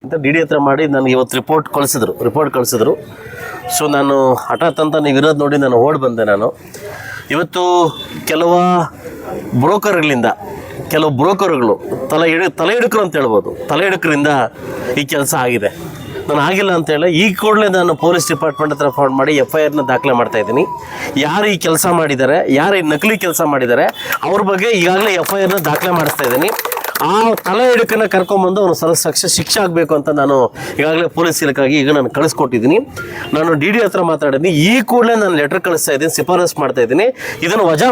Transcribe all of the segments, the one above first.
ಅಂತ D D ಹತ್ರ ಮಾಡಿ ನನಗೆ ಇವತ್ತು ರಿಪೋರ್ಟ್ ಕಳಿಸಿದ್ರು. ಸೊ ನಾನು ಹಠಾತ್ ಅಂತ ನೀವು ಇರೋದು ನೋಡಿ ನಾನು ಓಡಿ ಬಂದೆ. ನಾನು ಇವತ್ತು ಕೆಲವು ಬ್ರೋಕರ್ಗಳು ತಲೆ ಹಿಡುಕರು ಅಂತ ಹೇಳ್ಬೋದು, ತಲೆ ಹಿಡುಕರಿಂದ ಈ ಕೆಲಸ ಆಗಿದೆ. ನಾನು ಆಗಿಲ್ಲ ಅಂತೇಳಿ ಈ ಕೂಡಲೇ ನಾನು ಪೊಲೀಸ್ ಡಿಪಾರ್ಟ್ಮೆಂಟ್ ಹತ್ರ ಫೋನ್ ಮಾಡಿ FIR ದಾಖಲೆ ಮಾಡ್ತಾಯಿದ್ದೀನಿ. ಯಾರು ಈ ಕೆಲಸ ಮಾಡಿದ್ದಾರೆ, ಯಾರು ಈ ನಕಲಿ ಕೆಲಸ ಮಾಡಿದ್ದಾರೆ ಅವ್ರ ಬಗ್ಗೆ ಈಗಾಗಲೇ FIR ದಾಖಲೆ ಮಾಡಿಸ್ತಾ ಇದ್ದೀನಿ. ಆ ತಲೆ ಹಿಡುಕನ್ನು ಕರ್ಕೊಂಬಂದು ಅವನು ಶಿಕ್ಷೆ ಆಗಬೇಕು ಅಂತ ನಾನು ಈಗಾಗಲೇ ಪೊಲೀಸ್ ಇಲಾಖೆಗೆ ಈಗ ನಾನು ಕಳಿಸ್ಕೊಟ್ಟಿದ್ದೀನಿ. ನಾನು ಡಿ ಡಿ ಹತ್ರ ಮಾತಾಡಿದ್ದೀನಿ. ಈ ಕೂಡಲೇ ನಾನು ಲೆಟರ್ ಕಳಿಸ್ತಾ ಇದ್ದೀನಿ, ಶಿಫಾರಸ್ ಮಾಡ್ತಾ ಇದ್ದೀನಿ. ಇದನ್ನು ವಜಾ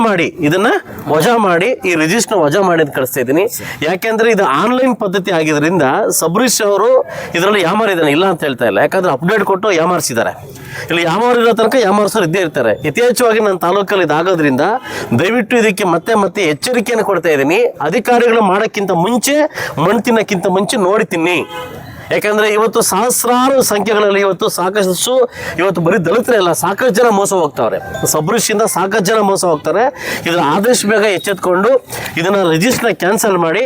ಮಾಡಿ ಈ ರಿಜಿಸ್ಟ್ನ ವಜಾ ಮಾಡಿ ಅಂತ ಕಳಿಸ್ತಾ ಇದ್ದೀನಿ. ಯಾಕೆಂದರೆ ಇದು ಆನ್ಲೈನ್ ಪದ್ಧತಿ ಆಗಿದ್ದರಿಂದ ಸಬರೀಶ್ ಅವರು ಇದರಲ್ಲಿ ಯಾಮಾರಿದ್ದಾನೆ, ಇಲ್ಲ ಅಂತ ಹೇಳ್ತಾ ಇಲ್ಲ. ಯಾಕಂದರೆ ಅಪ್ಡೇಟ್ ಕೊಟ್ಟು ಯಾಮಾರಿಸಿದ್ದಾರೆ. ಇಲ್ಲಿ ಯಾಮಾರಿರೋ ತನಕ ಯಾಮಾರಿಸೋರು ಇದ್ದೇ ಇರ್ತಾರೆ. ಯಥೇಚ್ಛವಾಗಿ ನನ್ನ ತಾಲೂಕಲ್ಲಿ ಇದಾಗೋದ್ರಿಂದ ದಯವಿಟ್ಟು ಇದಕ್ಕೆ ಮತ್ತೆ ಎಚ್ಚರಿಕೆಯನ್ನು ಕೊಡ್ತಾ ಇದ್ದೀನಿ. ಅಧಿಕಾರಿಗಳು ಮಾಡೋಕ್ಕಿಂತ ಮುಂಚೆ ಮಣ್ಣು ತಿನ್ನೋಕ್ಕಿಂತ ಮುಂಚೆ ನೋಡ್ತೀನಿ. ಯಾಕಂದರೆ ಇವತ್ತು ಸಹಸ್ರಾರು ಸಂಖ್ಯೆಗಳಲ್ಲಿ ಇವತ್ತು ಬರೀ ದಲಿತರೇ ಅಲ್ಲ, ಸಾಕಷ್ಟು ಜನ ಮೋಸ ಹೋಗ್ತಾವ್ರೆ. ಸಬರೀಶಿಂದ ಸಾಕಷ್ಟು ಜನ ಮೋಸ ಹೋಗ್ತಾರೆ. ಇದನ್ನು ಆದಷ್ಟು ಬೇಗ ಎಚ್ಚೆತ್ಕೊಂಡು ಇದನ್ನು ರಿಜಿಸ್ಟ್ನ ಕ್ಯಾನ್ಸಲ್ ಮಾಡಿ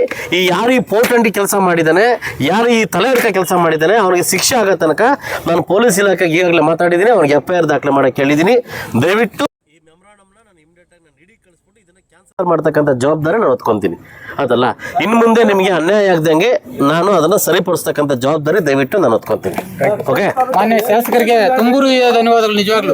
ಯಾರು ಈ ಪೋರ್ಟಂಡಿ ಕೆಲಸ ಮಾಡಿದ್ದಾನೆ, ಯಾರು ಈ ತಲೆ ಹಿಡ್ಕ ಕೆಲಸ ಮಾಡಿದ್ದಾನೆ ಅವನಿಗೆ ಶಿಕ್ಷೆ ಆಗೋ ತನಕ ನಾನು ಪೊಲೀಸ್ ಇಲಾಖೆಗೆ ಈಗಾಗಲೇ ಮಾತಾಡಿದ್ದೀನಿ. ಅವನಿಗೆ FIR ದಾಖಲೆ ಮಾಡೋಕ್ಕೆ ಹೇಳಿದ್ದೀನಿ. ದಯವಿಟ್ಟು ಈ ಮೆಮೊರಾಂಡಮ್ನ ನಾನು ಇಮಿಡಿಯೇಟಾಗಿ ನಾನು ಡಿ ಕಳಿಸ್ಬಿಟ್ಟು ಇದನ್ನು ಕ್ಯಾನ್ಸಲ್ ಮಾಡ್ತಕ್ಕಂಥ ಜವಾಬ್ದಾರಿ ನಾನು ಹೊತ್ಕೊತೀನಿ. ಅದಲ್ಲ, ಇನ್ನು ಮುಂದೆ ನಿಮಗೆ ಅನ್ಯಾಯ ಆಗದಂಗೆ ನಾನು ಅದನ್ನು ಸರಿಪಡಿಸ್ತಕ್ಕಂಥ ಜವಾಬ್ದಾರಿ ದಯವಿಟ್ಟು ನಾನು ಹೊತ್ಕೊತೀನಿ. ಓಕೆ, ಮಾನ್ಯ ಶಾಸಕರಿಗೆ ತುಂಬೂರು ಧನ್ಯವಾದಗಳು. ನಿಜವಾಗ್ಲೂ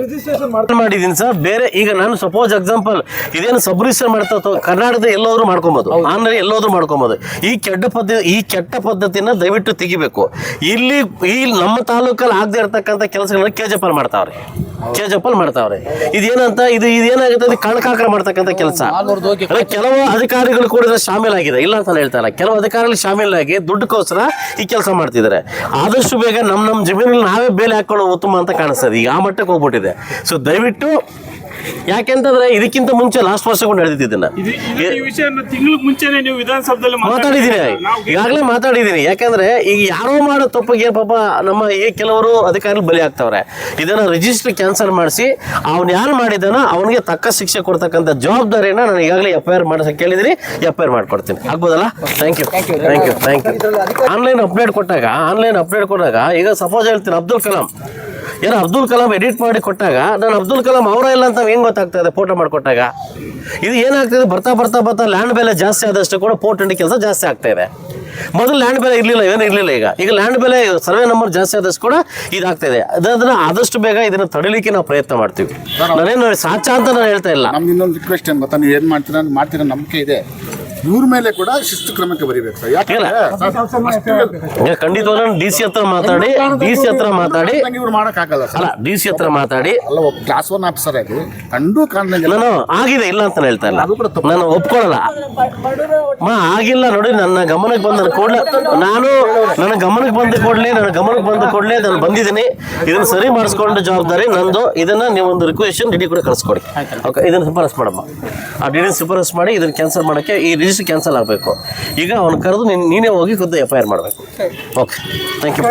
ಮಾಡಿದ್ದೀನಿ ಸರ್. ಬೇರೆ ಈಗ ನಾನು ಸಪೋಸ್ ಎಕ್ಸಾಂಪಲ್ ಇದೇನು ಸಬ್ ಮಾಡ್ತಾ ಕರ್ನಾಟಕದ ಎಲ್ಲೋದ್ರು ಮಾಡ್ಕೊಬೋದು, ಆನ್ಲೈನ್ ಎಲ್ಲೋದ್ರು ಮಾಡ್ಕೊಬೋದು. ಈ ಕೆಟ್ಟ ಪದ್ಧತಿನ ದಯವಿಟ್ಟು ತೆಗಿಬೇಕು. ಈ ನಮ್ಮ ತಾಲೂಕಲ್ಲಿ ಆಗದೆ ಇರತಕ್ಕಂಥ ಕೆಲಸಗಳನ್ನ ಕೆಜೆಪಲ್ ಮಾಡ್ತಾವ್ರೆ. ಇದೇನಂತ ಇದೇನಾಗುತ್ತೆ, ಅದು ಕಣಕಾಕರ ಮಾಡ್ತಕ್ಕಂಥ ಕೆಲಸ. ಕೆಲವು ಅಧಿಕಾರಿಗಳು ಕೂಡ ಶಾಮೀಲಾಗಿದೆ, ಇಲ್ಲ ಅಂತ ಹೇಳ್ತಾ ಇಲ್ಲ. ಕೆಲವು ಅಧಿಕಾರಿಗಳು ಶಾಮೀಲಾಗಿ ದುಡ್ಡುಗೋಸ್ಕರ ಈ ಕೆಲಸ ಮಾಡ್ತಿದ್ದಾರೆ. ಆದಷ್ಟು ಬೇಗ ನಮ್ಮ ಜಮೀನಲ್ಲಿ ನಾವೇ ಬೇಲೆ ಹಾಕೊಳ್ಳೋ ಉತ್ತಮ ಅಂತ ಕಾಣಿಸ್ತದೆ. ಈಗ ಆ ಮಟ್ಟಕ್ಕೆ ಹೋಗ್ಬಿಟ್ಟಿದೆ. ಸೊ ದಯವಿಟ್ಟು, ಯಾಕೆಂತಂದ್ರೆ ಇದಕ್ಕಿಂತ ಮುಂಚೆ ಲಾಸ್ಟ್ ವರ್ಷಕೊಂಡು ನಡೆದಿದ್ದನ್ನ ತಿಂಗಳು ಮುಂಚೆನೆ ನೀವು ವಿಧಾನಸಭೆಯಲ್ಲಿ ಈಗಾಗಲೇ ಮಾತಾಡಿದ್ದೀನಿ. ಯಾಕಂದ್ರೆ ಈಗ ಯಾರೋ ಮಾಡೋ ತಪ್ಪಿಗೆ ಪಾಪ ನಮ್ಮ ಕೆಲವರು ಅಧಿಕಾರಿಗಳು ಬಲಿ ಆಗ್ತಾವ್ರೆ. ಇದನ್ನ ರಿಜಿಸ್ಟರ್ ಕ್ಯಾನ್ಸಲ್ ಮಾಡಿಸಿ ಅವ್ನು ಯಾರು ಮಾಡಿದಾನೋ ಅವನಿಗೆ ತಕ್ಕ ಶಿಕ್ಷೆ ಕೊಡ್ತಕ್ಕಂಥ ಜವಾಬ್ದಾರಿನ ನಾನು ಈಗಾಗಲೇ FIR ಮಾಡಿಸಕ್ಕೆ ಕೇಳಿದ್ದೀನಿ. FIR ಮಾಡ್ಕೊಡ್ತೀನಿ. ಆಗ್ಬೋದಲ್ಲ? Thank you. ಆನ್ಲೈನ್ ಅಪ್ಡೇಟ್ ಕೊಟ್ಟಾಗ ಈಗ ಸಪೋಸ್ ಹೇಳ್ತೀನಿ, ಅಬ್ದುಲ್ ಕಲಾಂ ಎಡಿಟ್ ಮಾಡಿ ಕೊಟ್ಟಾಗ ನಾನು ಅಬ್ದುಲ್ ಕಲಾಂ ಅವರ ಇಲ್ಲ ಅಂತ ಹೆಂಗೆ ಗೊತ್ತಾಗ್ತದೆ ಫೋಟೋ ಮಾಡಿಕೊಟ್ಟಾಗ? ಇದು ಏನಾಗ್ತದೆ, ಬರ್ತಾ ಲ್ಯಾಂಡ್ ಬೆಲೆ ಜಾಸ್ತಿ ಆದಷ್ಟು ಕೂಡ ಪೋರ್ಟಂಡಿ ಕೆಲಸ ಜಾಸ್ತಿ ಆಗ್ತಾ ಇದೆ. ಮೊದಲು ಲ್ಯಾಂಡ್ ಬೆಲೆ ಇರಲಿಲ್ಲ, ಈಗ ಲ್ಯಾಂಡ್ ಬೆಲೆ ಸರ್ವೆ ನಂಬರ್ ಜಾಸ್ತಿ ಆದಷ್ಟು ಕೂಡ ಇದಾಗ್ತಾ ಇದೆ. ಅದನ್ನ ಆದಷ್ಟು ಬೇಗ ಇದನ್ನು ತಡಿಲಿಕ್ಕೆ ನಾವು ಪ್ರಯತ್ನ ಮಾಡ್ತೀವಿ. ನಾನೇನು ಸಾಚಾ ಅಂತ ನಾನು ಹೇಳ್ತಾ ಇಲ್ಲ. ನಮ್ದು ಇನ್ನೊಂದು ರಿಕ್ವೆಸ್ಟ್ ಏನು ಗೊತ್ತಾ, ನೀವು ಏನು ಮಾಡ್ತೀರ ನಂಬಿಕೆ ಇದೆ. ಇವ್ರ ಮೇಲೆ ಕೂಡ ಶಿಸ್ತು ಕ್ರಮಕ್ಕೆ ಬರೀಬೇಕು ಸರ್. ಖಂಡಿತವಾಗ್ಲೂ DC ಹತ್ರ ಮಾತಾಡಿ ಇವ್ರು ಮಾಡೋಕ್ಕಾಗಲ್ಲ ಸರ್. DC ಹತ್ರ ಮಾತಾಡಿ ಅಲ್ಲ, ಒಬ್ಬ ಕ್ಲಾಸ್ 1 ಆಫೀಸರ್ ಆಗಿ ನಾನು ಆಗಿದೆ ಇಲ್ಲ ಅಂತ ಹೇಳ್ತಾ ಇಲ್ಲ, ನಾನು ಒಪ್ಕೊಳ್ಳಲ್ಲ. ಆಗಿಲ್ಲ ನೋಡಿ, ನನ್ನ ಗಮನಕ್ಕೆ ಬಂದ ಕೂಡಲೇ ನನ್ನ ಗಮನಕ್ಕೆ ಬಂದ ಕೂಡಲೇ ನಾನು ಬಂದಿದ್ದೀನಿ. ಇದನ್ನ ಸರಿ ಮಾಡಿಸ್ಕೊಂಡ ಜವಾಬ್ದಾರಿ ನಂದು. ಇದನ್ನ ನೀವೊಂದು ರಿಕ್ವೆಸ್ಟ್ ಡಿ ಕೂಡ ಕಳಿಸ್ಕೊಡಿ. ಓಕೆ, ಇದನ್ನ ಶಿಫಾರಸ್ ಮಾಡಮ್ಮ. ಆ ಡಿ ಶಿಫಾರಸ್ ಮಾಡಿ ಇದನ್ನ ಕ್ಯಾನ್ಸಲ್ ಮಾಡೋಕ್ಕೆ ಈ ರಿಜಿಸ್ಟರ್ ಕ್ಯಾನ್ಸಲ್ ಆಗಬೇಕು. ಈಗ ಅವ್ನು ಕರೆದು ನೀನೇ ಹೋಗಿ ಖುದ್ದು FIR ಮಾಡಬೇಕು. Okay, thank you.